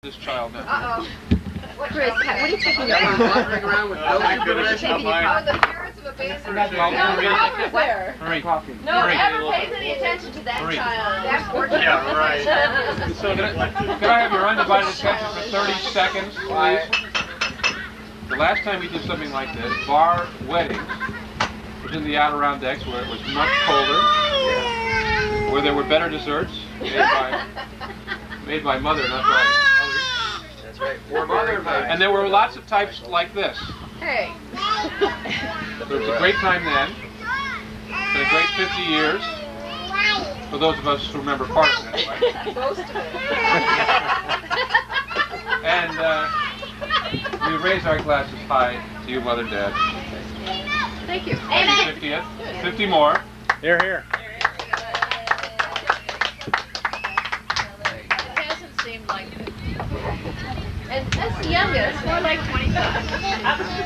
This child now. Uh-oh. Chris, what are you taking your arm? Wandering around with no information of mine. Oh, the parents of abandoned No, there. Marie. No one ever pays any attention to that child. That's working. Yeah, right. So can I have your undivided attention for 30 seconds, please? The last time we did something like this, bar weddings, was in the Adirondacks where it was much colder, where there were better desserts made by mother, not by others. That's right. Warm mother pie. And there were lots of types like this. Hey. So it was a great time then. It's been a great 50 years. For those of us who remember part of it, anyway. Most of it. And we raise our glasses high to you, Mother, Dad. Thank you. Amen. 50th. 50 more. Here, here. It hasn't seemed like it. And that's the youngest. We're like 25.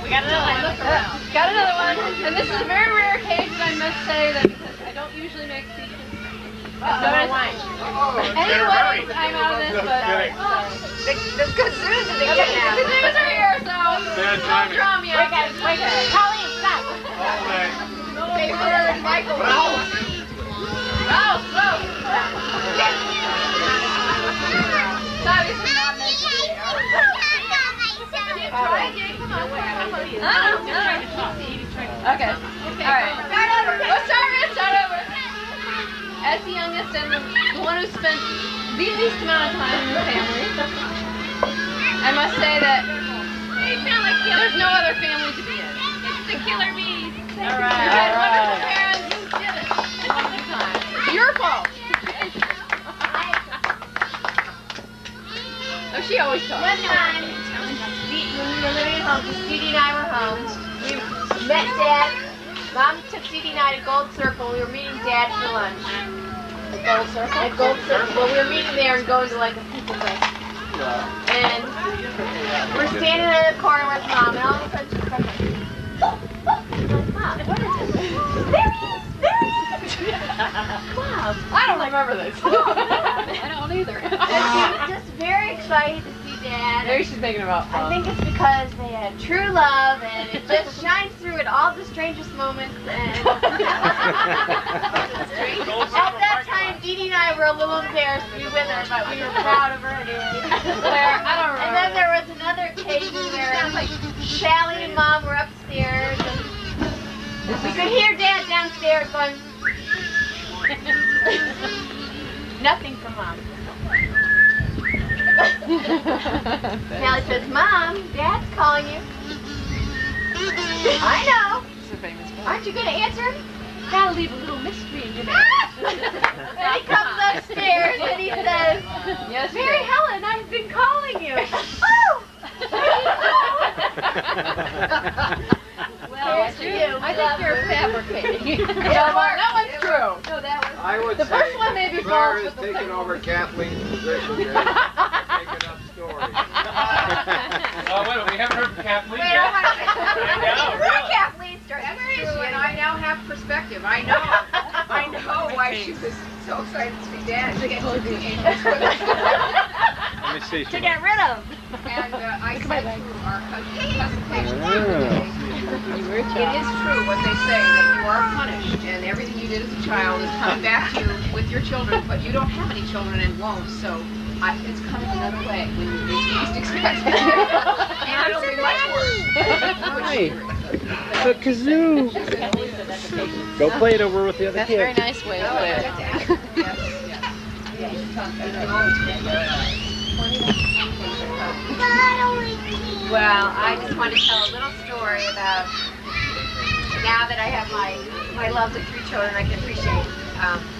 We got another one. Got another one. And this is a very rare occasion, I must say, that because I don't usually make speeches. No wine. Anyway, I'm out of this, but the kazoos are here, so Bad timing. draw me out. Colleen, stop. Okay, for Michael. Sorry, this is not meant to be. Try again. Come on. Okay. All right. Let's start over. As the youngest and the one who spent the least amount of time with the family, I must say that there's no other family to be in. It's the killer bees. All right. You had wonderful parents. You did it. All the time. It's your fault. Oh, she always talks. One time, when we were living at home, Judy and I were home. We met Dad. Mom took Judy and I to Gold Circle. We were meeting Dad for lunch. At Gold Circle? At Gold Circle. Well, we were meeting there and going to like a people thing. And we're standing in the corner with Mom, and all of a sudden she's like, Mom, what is this? There he is! There he is! Mom, I don't remember this. I don't either. and she was just very excited to see Dad. Maybe she's thinking about I think it's because they had true love, and it just shines through at all the strangest moments. And at that time, Dee Dee and I were a little embarrassed to be with her, but we were proud of her anyway. I don't remember. And then there was another occasion where Sally and Mom were upstairs, and we could hear Dad downstairs going, nothing from Mom. Sally says, Mom, Dad's calling you. I know. This is a famous one. Aren't you going to answer him? Gotta leave a little mystery in your name. And he comes upstairs and he says, Yes, Mary Helen, I've been calling you. Oh! Well, Here's to you. I think you're fabricating. That one's true. No, that was. I would The say first one may be Claire false, has but the taken second over one- Kathleen's position there. Making up stories. Oh, wait, we haven't heard from Kathleen Wait, yet. I want to Kathleen story. That's true, and I now have perspective. I know why she was so excited to see Dad to get to the angels with us. Let me see. To get rid of. And I said to our cousin Paige, It it is true what they say, that you are punished, and everything you did as a child is coming back to you with your children, but you don't have any children and won't, so it's coming another way when you least expect it. And it'll be much worse. Hi. The kazoo. Go play it over with the other That's a very kids. nice way to put it. Well, I just want to tell a little story about now that I have my love of 3 children, I can appreciate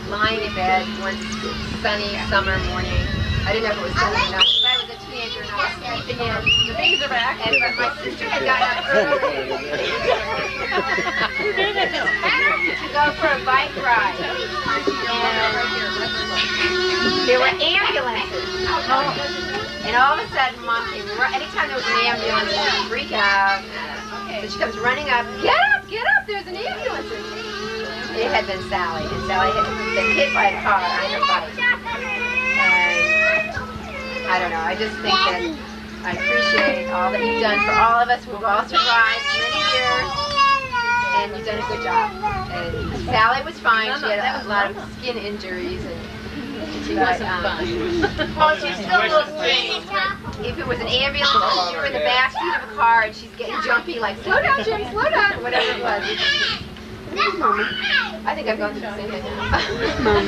lying in bed one sunny summer morning. I didn't know if it was sunny enough, but I was a teenager and I was sleeping in. The babies are back. And but my sister had gotten up early to go for a bike ride. And there were ambulances. And all of a sudden, Mom came, anytime there was an ambulance, she would freak out. So she comes running up, get up, there's an ambulance. It had been Sally, and Sally had been hit by a car on her bike. And I don't know. I just think that I appreciate all that you've done for all of us. We've all survived many years, and you've done a good job. And Sally was fine. She had a lot of skin injuries, and She wasn't fun. well, she's still a little strange. If it was an ambulance, and you were in the back seat of a car, and she's getting jumpy, like slow down, Jim, slow down, whatever it was. I think I've gone through the same thing. Slow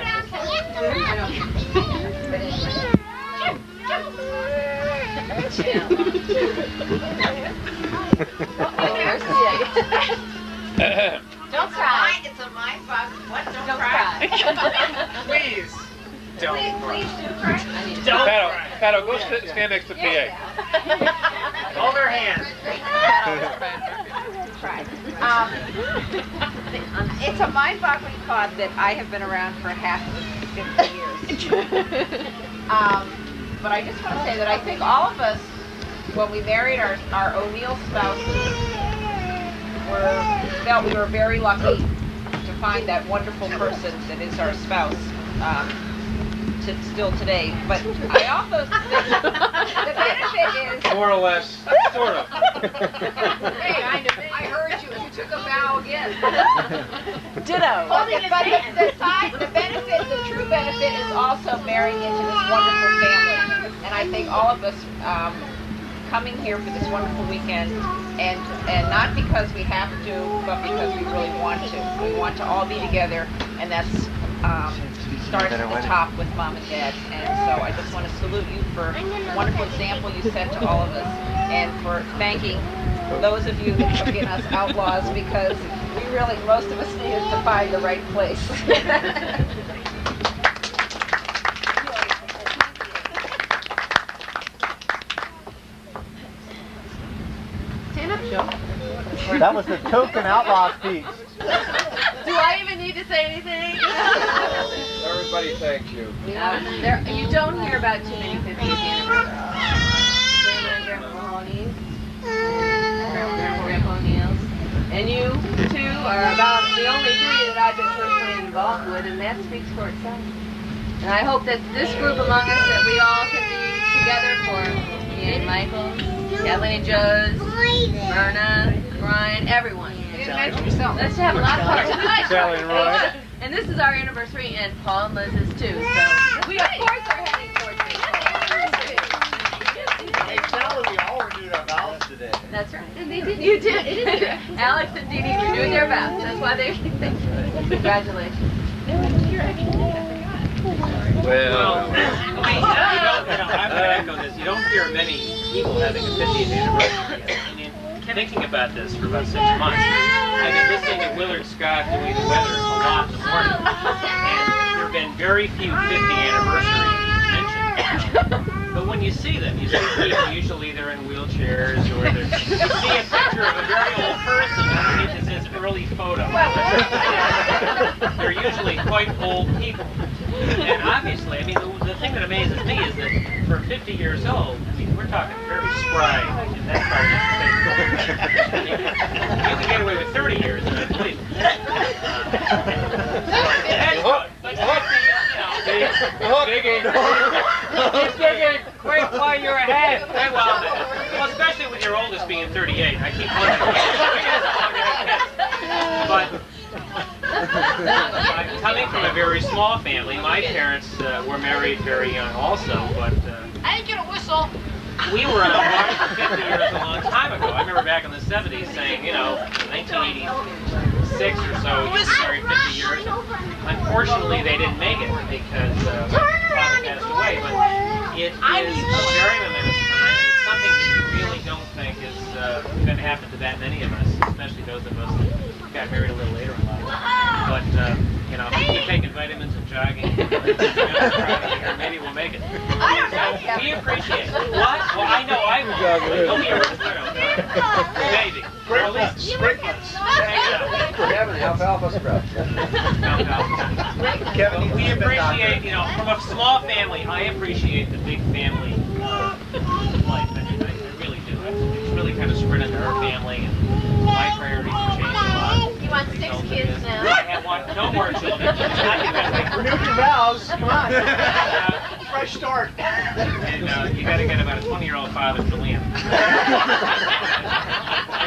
down. Don't cry. It's a mind bug. What? Don't cry. Please. Don't cry. Please do cry. Don't Paddle, cry. Paddle, go stand next to PA. Hold her hand. It's a mind-boggling thought that I have been around for half of 50 years. But I just want to say that I think all of us, when we married our O'Neill spouses, felt we were very lucky to find that wonderful person that is our spouse. Still today, but I also think the benefit is More or less, sort of. hey, I heard you took a vow again. Ditto. But the benefit, the true benefit is also marrying into this wonderful family. And I think all of us coming here for this wonderful weekend, and not because we have to, but because we really want to. We want to all be together, and that's starts at the top with Mom and Dad. And so I just want to salute you for the wonderful example you set to all of us, and for thanking those of you that took in us outlaws, because we really, most of us needed to find the right place. Stand up, Joe. That was the token outlaw speech. Do I even need to say anything? Everybody thanks you. You don't hear about too many 50th anniversaries. Grandma and Grandpa Mahoney's, Grandma and Grandpa O'Neill's, and you two are about the only three that I've been personally involved with, and that speaks for itself. And I hope that this group among us, that we all can be together for me and Michael, Helen and Joe's, Myrna, Brian, everyone. You didn't mention yourself. Let's have a lot of fun tonight. Sally and Roy. And this is our anniversary, and Paul and Liz's too. So we of course are heading towards this. Hey, Sally, we all renewed our vows today. That's right. And they did. You did. It is true. Alex and Dee Dee renewed their vows. That's why they're. Congratulations. Well, I'm going to echo this. You don't hear many people having a 50th anniversary. I mean, thinking about this for about 6 months, I've been listening to Willard Scott doing the weather a lot in the morning, and there have been very few 50 anniversary mentioned. But when you see them, you see people, usually they're in wheelchairs, or you see a picture of a very old person underneath it says early photo. They're usually quite old people. And obviously, I mean, the thing that amazes me is that for 50 years old, I mean, we're talking very spry in that part of the state. You can get away with 30 years, and I believe it. He's digging. Quick while you're ahead. Well, especially with your oldest being 38. I keep looking. But coming from a very small family, my parents were married very young also, but I didn't get a whistle. we were on a watch for 50 years a long time ago. I remember back in the 70s saying, you know, 1986 or so, you were married 50 years. Unfortunately, they didn't make it because my father passed away, but it is a very momentous time. It's something that you really don't think is going to happen to that many of us, especially those of us that got married a little later in life. But, you know, if we keep taking vitamins and jogging, maybe we'll make it. So we appreciate it. What? Well, I know I will. Don't be a maybe. Or at least Sprinklers. Kevin, alfalfa sprouts. Kevin, we appreciate, you know, from a small family, I appreciate the big family life. I mean, I really do. It's really kind of spread into our family, and my priorities have changed a lot. You want 6 kids now? I want no more children. Not because Renew your vows. Come on. fresh start. And you got to get about a 20-year-old father for Liam. It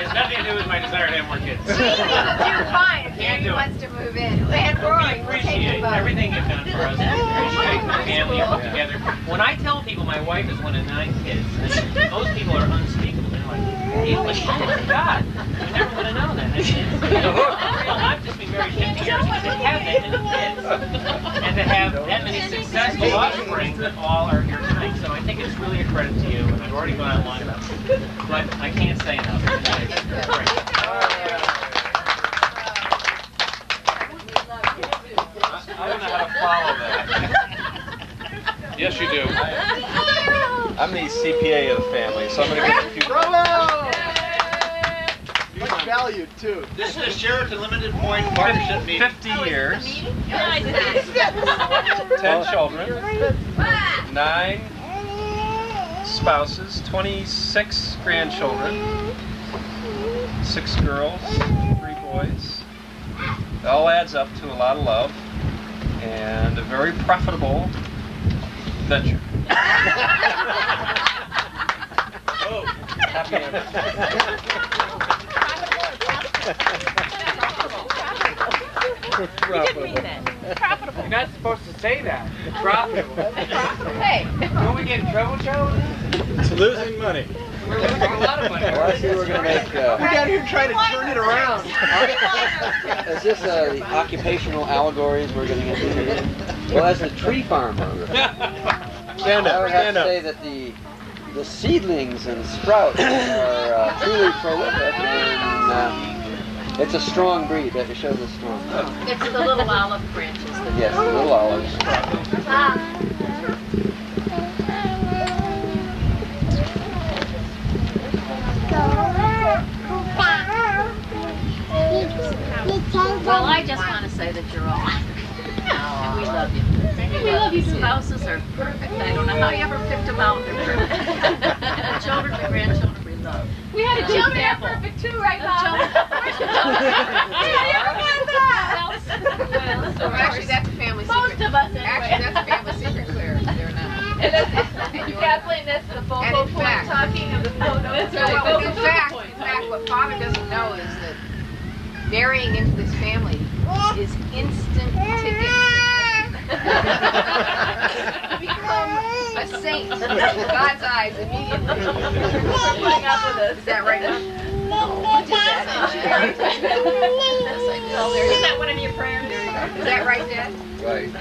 has nothing to do with my desire to have more kids. You're fine if Can't Andy do it. wants to move in. And We Rory, we'll take appreciate your vote. everything you've done for us. We appreciate the family you put together. When I tell people my wife is one of 9 kids, and most people are unspeakable. They're like, oh my God, you never would have known that. I mean, I've just been married 50 years, and to have that many kids, and to have that many successful offspring that all are here tonight. So I think it's really a credit to you, and I've already gone on long enough, but I can't say enough. It's great. I don't know how to follow that. Yes, you do. I'm the CPA of the family, so I'm going to give a few. Bravo! Much valued, too. This is the Sheraton Limited Point Partnership meeting. 50 years, 10 children, 9 spouses, 26 grandchildren, 6 girls, 3 boys. It all adds up to a lot of love and a very profitable venture. Oh, Happy You're not supposed to say that. Profitable. Hey, Don't we get in trouble, Joe? It's losing money. We're losing a lot of money. Well, I see we're going to make. We're down here trying to turn it around. Is this the occupational allegories we're going to get into? Well, as a tree farmer, Stand I up, would have stand to up. say that the seedlings and sprouts are truly prolific, and it's a strong breed. That shows it's strong. it's the little olive branches. Yes, the little olives. Well, I just want to say that you're all and we love you. We love you too. Spouses are perfect. I don't know how you ever picked them out. They're perfect. The children, the grandchildren, we love. We had a Children children are are perfect too, right, Mom? So actually, that's a family secret. Most of us, anyway. Actually, that's a family secret, Claire. They're not. Kathleen, that's the And focal in point fact- talking of the photo. In fact, what Father doesn't know is that marrying into this family is instant ticket. Become a saint in God's eyes immediately. Putting up with us. Is that right? Mom? Isn't that one of your prayers? Is that right, Dad? Right.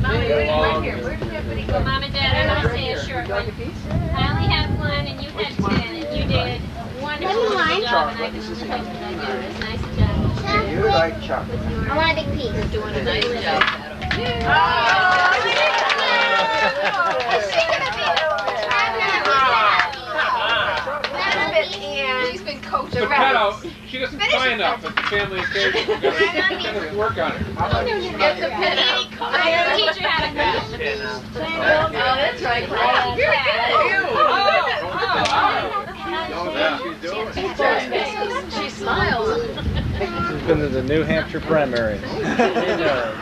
Mommy, right here. Where did everybody go? Well, Mom and Dad, I want to say a short one. I only had 1 and you had 10 and you did a wonderful job and I just think that you did a nice job. You like chocolate. I want a big piece. You're doing a nice job. She's been coaching. But Pato, she doesn't cry enough at the family occasion. We gotta work on her. It's a pity. I teach you how to craft. Oh, that's right. You're She smiles. She's been to the New Hampshire primaries. She knows.